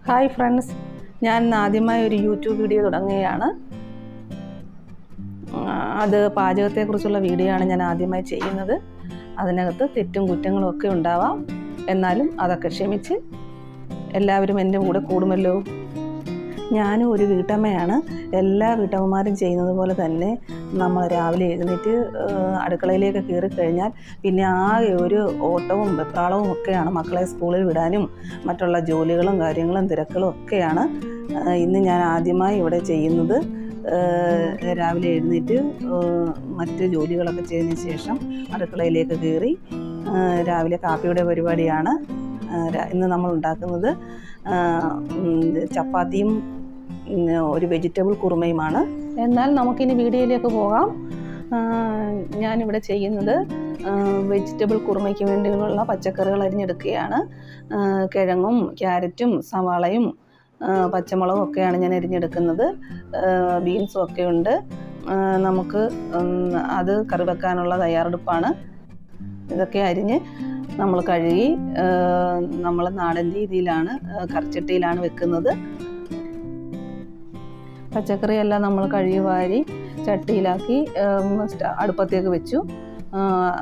Hi friends, ഞാൻ ആദ്യമായി ഒരു യൂട്യൂബ് വീഡിയോ തുടങ്ങുകയാണ്. അത് പാചകത്തെക്കുറിച്ചുള്ള വീഡിയോ ആണ് ഞാൻ ആദ്യമായി ചെയ്യുന്നത്. അതിനകത്ത് തെറ്റും കുറ്റങ്ങളും ഒക്കെ ഉണ്ടാവാം. എന്നാലും അതൊക്കെ ക്ഷമിച്ച് എല്ലാവരും എൻ്റെ കൂടെ കൂടുമല്ലോ. ഞാനും ഒരു വീട്ടമ്മയാണ്. എല്ലാ വീട്ടമ്മമാരും ചെയ്യുന്നത് പോലെ തന്നെ നമ്മൾ രാവിലെ എഴുന്നേറ്റ് അടുക്കളയിലേക്ക് കയറിക്കഴിഞ്ഞാൽ പിന്നെ ആകെ ഒരു ഓട്ടവും വെപ്രാളവും ഒക്കെയാണ്. മക്കളെ സ്കൂളിൽ വിടാനും മറ്റുള്ള ജോലികളും കാര്യങ്ങളും തിരക്കുകളും ഒക്കെയാണ് ഇന്ന് ഞാൻ ആദ്യമായി ഇവിടെ ചെയ്യുന്നത്. രാവിലെ എഴുന്നേറ്റ് മറ്റ് ജോലികളൊക്കെ ചെയ്തതിന് ശേഷം അടുക്കളയിലേക്ക് കയറി രാവിലെ കാപ്പിയുടെ പരിപാടിയാണ് ഇന്ന് നമ്മൾ ഉണ്ടാക്കുന്നത്. ചപ്പാത്തിയും ഒരു വെജിറ്റബിൾ കുറുമയുമാണ്. എന്നാൽ നമുക്കിനി വീഡിയോയിലേക്ക് പോകാം. ഞാനിവിടെ ചെയ്യുന്നത് വെജിറ്റബിൾ കുറുമയ്ക്ക് വേണ്ടിയുള്ള പച്ചക്കറികൾ അരിഞ്ഞെടുക്കുകയാണ്. കിഴങ്ങും ക്യാരറ്റും സവാളയും പച്ചമുളകും ഒക്കെയാണ് ഞാൻ അരിഞ്ഞെടുക്കുന്നത്. ബീൻസും ഒക്കെ ഉണ്ട്. നമുക്ക് അത് കറി വെക്കാനുള്ള തയ്യാറെടുപ്പാണ്. ഇതൊക്കെ അരിഞ്ഞ് നമ്മൾ കഴുകി നമ്മൾ നാടൻ രീതിയിലാണ് കറിച്ചട്ടിയിലാണ് വെക്കുന്നത്. പച്ചക്കറിയെല്ലാം നമ്മൾ കഴുകി വാരി ചട്ടിയിലാക്കി അടുപ്പത്തേക്ക് വെച്ചു.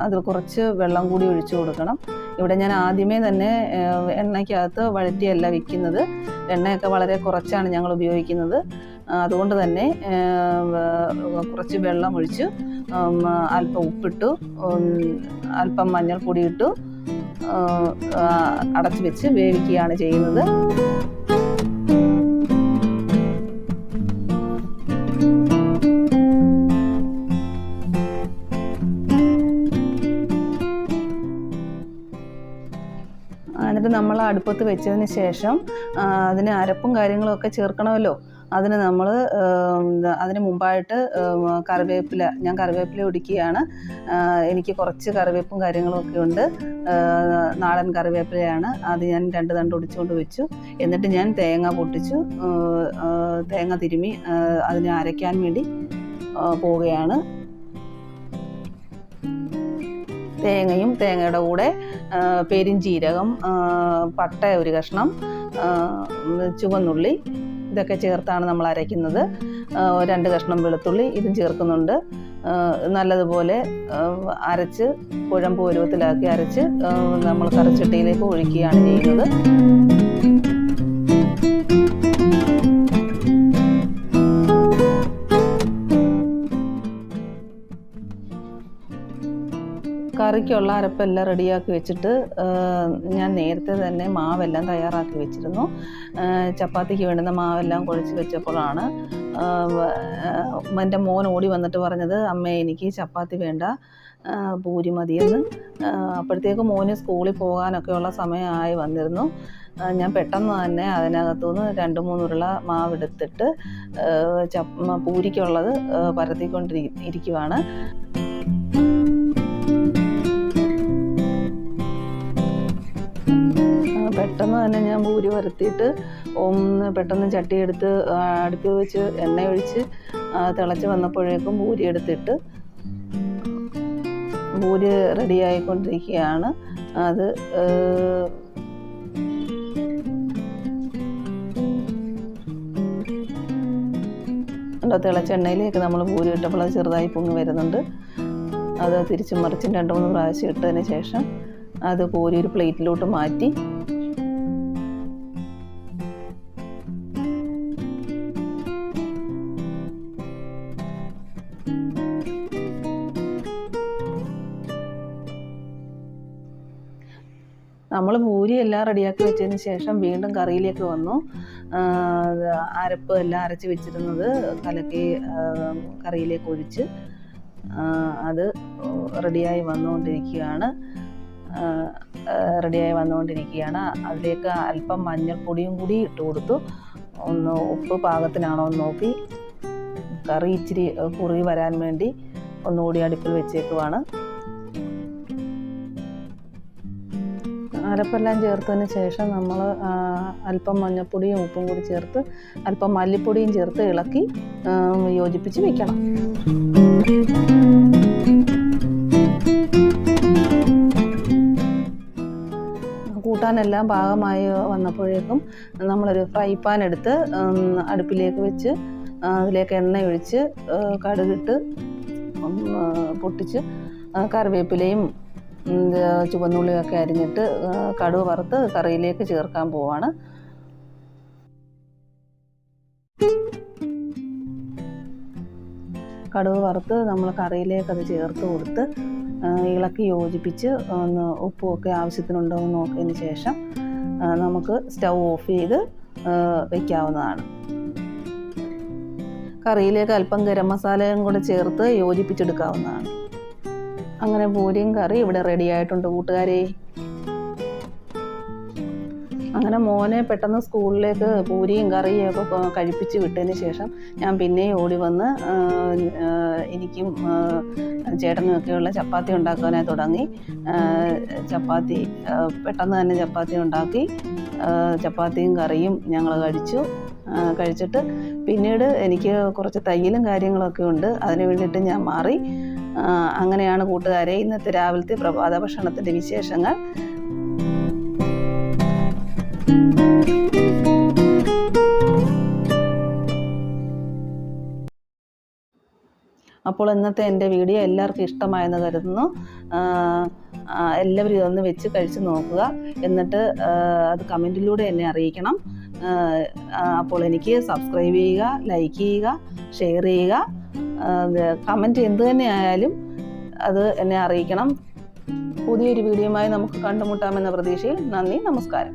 അതിൽ കുറച്ച് വെള്ളം കൂടി ഒഴിച്ചു കൊടുക്കണം. ഇവിടെ ഞാൻ ആദ്യമേ തന്നെ എണ്ണയ്ക്കകത്ത് വഴറ്റിയല്ല വയ്ക്കുന്നത്. എണ്ണയൊക്കെ വളരെ കുറച്ചാണ് ഞങ്ങൾ ഉപയോഗിക്കുന്നത്. അതുകൊണ്ട് തന്നെ കുറച്ച് വെള്ളം ഒഴിച്ചു അല്പം ഉപ്പിട്ടു അല്പം മഞ്ഞൾപ്പൊടി ഇട്ടു അടച്ചു വെച്ച് വേവിക്കുകയാണ് ചെയ്യുന്നത്. എന്നിട്ട് നമ്മൾ അടുപ്പത്ത് വെച്ചതിന് ശേഷം അതിന് അരപ്പും കാര്യങ്ങളും ഒക്കെ ചേർക്കണമല്ലോ. അതിന് നമ്മൾ അതിന് മുമ്പായിട്ട് ഞാൻ കറിവേപ്പില ഒടിക്കുകയാണ്. എനിക്ക് കുറച്ച് കറിവേപ്പും കാര്യങ്ങളും ഒക്കെ ഉണ്ട്. നാടൻ കറിവേപ്പിലയാണ്. അത് ഞാൻ 2 തണ്ട് ഒടിച്ചുകൊണ്ട് വെച്ചു. എന്നിട്ട് ഞാൻ തേങ്ങ പൊട്ടിച്ചു തേങ്ങ തിരുമ്മി അതിനെ അരയ്ക്കാൻ വേണ്ടി പോവുകയാണ്. തേങ്ങയും തേങ്ങയുടെ കൂടെ പെരിഞ്ചീരകം, പട്ട ഒരു കഷ്ണം, ചുവന്നുള്ളി ഇതൊക്കെ ചേർത്താണ് നമ്മൾ അരയ്ക്കുന്നത്. 2 കഷ്ണം വെളുത്തുള്ളി ഇതും ചേർക്കുന്നുണ്ട്. നല്ലതുപോലെ അരച്ച് കുഴമ്പ് പരുവത്തിലാക്കി അരച്ച് നമ്മൾ കറിച്ചട്ടിയിലേക്ക് ഒഴിക്കുകയാണ് ചെയ്യുന്നത്. കറിക്കുള്ള അരപ്പെല്ലാം റെഡിയാക്കി വെച്ചിട്ട് ഞാൻ നേരത്തെ തന്നെ മാവെല്ലാം തയ്യാറാക്കി വെച്ചിരുന്നു. ചപ്പാത്തിക്ക് വേണ്ടുന്ന മാവെല്ലാം കുഴച്ച് വെച്ചപ്പോഴാണ് എൻ്റെ മോൻ ഓടി വന്നിട്ട് പറഞ്ഞത്, അമ്മേ എനിക്ക് ചപ്പാത്തി വേണ്ട, പൂരി മതിയെന്ന്. അപ്പോഴത്തേക്ക് മോന് സ്കൂളിൽ പോകാനൊക്കെയുള്ള സമയമായി വന്നിരുന്നു. ഞാൻ പെട്ടെന്ന് തന്നെ അതിനകത്തുനിന്ന് 2-3 ഉരുള മാവെടുത്തിട്ട് പൂരിക്കുള്ളത് പരത്തിക്കൊണ്ടിരിക്കുവാണ്. പെട്ടെന്ന് തന്നെ ഞാൻ പൂരി പരത്തിയിട്ട് പെട്ടെന്ന് ചട്ടിയെടുത്ത് അടുപ്പിൽ വെച്ച് എണ്ണ ഒഴിച്ച് തിളച്ച് വന്നപ്പോഴേക്കും പൂരി എടുത്തിട്ട് പൂരി റെഡിയായിക്കൊണ്ടിരിക്കുകയാണ്. അത് തിളച്ച എണ്ണയിലേക്ക് നമ്മൾ പൂരി ഇട്ടപ്പോൾ അത് ചെറുതായി പൊങ്ങി വരുന്നുണ്ട്. അത് തിരിച്ചും മറിച്ചും 2-3 പ്രാവശ്യം ഇട്ടതിന് ശേഷം അത് പൂരി ഒരു പ്ലേറ്റിലോട്ട് മാറ്റി നമ്മൾ പൂരി എല്ലാം റെഡിയാക്കി വെച്ചതിന് ശേഷം വീണ്ടും കറിയിലേക്ക് വന്നു. അരപ്പ് എല്ലാം അരച്ച് വെച്ചിരുന്നത് കലക്കി കറിയിലേക്ക് ഒഴിച്ച് അത് റെഡിയായി വന്നുകൊണ്ടിരിക്കുകയാണ്. അതിലേക്ക് അല്പം മഞ്ഞൾപ്പൊടിയും കൂടി ഇട്ട് കൊടുത്തു. ഒന്ന് ഉപ്പ് പാകത്തിനാണോ എന്ന് നോക്കി കറി ഇച്ചിരി കുറുകി വരാൻ വേണ്ടി ഒന്നുകൂടി അടുപ്പിൽ വെച്ചേക്കുവാണ്. അരപ്പെല്ലാം ചേർത്തതിന് ശേഷം നമ്മൾ അല്പം മഞ്ഞൾപ്പൊടിയും ഉപ്പും കൂടി ചേർത്ത് അല്പം മല്ലിപ്പൊടിയും ചേർത്ത് ഇളക്കി യോജിപ്പിച്ച് വയ്ക്കണം. കൂട്ടാനെല്ലാം പാകമായി വന്നപ്പോഴേക്കും നമ്മളൊരു ഫ്രൈ പാൻ എടുത്ത് അടുപ്പിലേക്ക് വെച്ച് അതിലേക്ക് എണ്ണ ഒഴിച്ച് കടുകിട്ട് പൊട്ടിച്ച് കറിവേപ്പിലയും ചുവന്നുള്ളിയൊക്കെ അരിഞ്ഞിട്ട് കടുക് വറുത്ത് കറിയിലേക്ക് ചേർക്കാൻ പോവാണ്. കടുക് വറുത്ത് നമ്മൾ കറിയിലേക്ക് അത് ചേർത്ത് കൊടുത്ത് ഇളക്കി യോജിപ്പിച്ച് ഒന്ന് ഉപ്പുമൊക്കെ ആവശ്യത്തിനുണ്ടോ എന്ന് നോക്കിയതിന് ശേഷം നമുക്ക് സ്റ്റൗ ഓഫ് ചെയ്ത് വയ്ക്കാവുന്നതാണ്. കറിയിലേക്ക് അല്പം ഗരം മസാലയും കൂടെ ചേർത്ത് യോജിപ്പിച്ചെടുക്കാവുന്നതാണ്. അങ്ങനെ പൂരിയും കറി ഇവിടെ റെഡി ആയിട്ടുണ്ട് കൂട്ടുകാരെ. അങ്ങനെ മോനെ പെട്ടെന്ന് സ്കൂളിലേക്ക് പൂരിയും കറിയും ഒക്കെ കഴിപ്പിച്ച് വിട്ടതിന് ശേഷം ഞാൻ പിന്നെയും ഓടി വന്ന് എനിക്കും ചേട്ടനും ഒക്കെയുള്ള ചപ്പാത്തി ഉണ്ടാക്കാനായി തുടങ്ങി. ചപ്പാത്തി പെട്ടെന്ന് തന്നെ ചപ്പാത്തി ഉണ്ടാക്കി ചപ്പാത്തിയും കറിയും ഞങ്ങൾ കഴിച്ചിട്ട് പിന്നീട് എനിക്ക് കുറച്ച് തയ്യലും കാര്യങ്ങളൊക്കെ ഉണ്ട്, അതിന് വേണ്ടിയിട്ട് ഞാൻ മാറി. അങ്ങനെയാണ് കൂട്ടുകാരെ ഇന്നത്തെ രാവിലത്തെ പ്രഭാത ഭക്ഷണത്തിൻ്റെ വിശേഷങ്ങൾ. അപ്പോൾ ഇന്നത്തെ എൻ്റെ വീഡിയോ എല്ലാവർക്കും ഇഷ്ടമായെന്ന് കരുതുന്നു. എല്ലാവരും ഇതൊന്ന് വെച്ച് കഴിച്ച് നോക്കുക, എന്നിട്ട് അത് കമൻറ്റിലൂടെ എന്നെ അറിയിക്കണം. അപ്പോൾ എനിക്ക് സബ്സ്ക്രൈബ് ചെയ്യുക, ലൈക്ക് ചെയ്യുക, ഷെയർ ചെയ്യുക, കമൻറ്റ് എന്ത് തന്നെ ആയാലും അത് എന്നെ അറിയിക്കണം. പുതിയൊരു വീഡിയോയുമായി നമുക്ക് കണ്ടുമുട്ടാമെന്ന പ്രതീക്ഷയിൽ നന്ദി, നമസ്കാരം.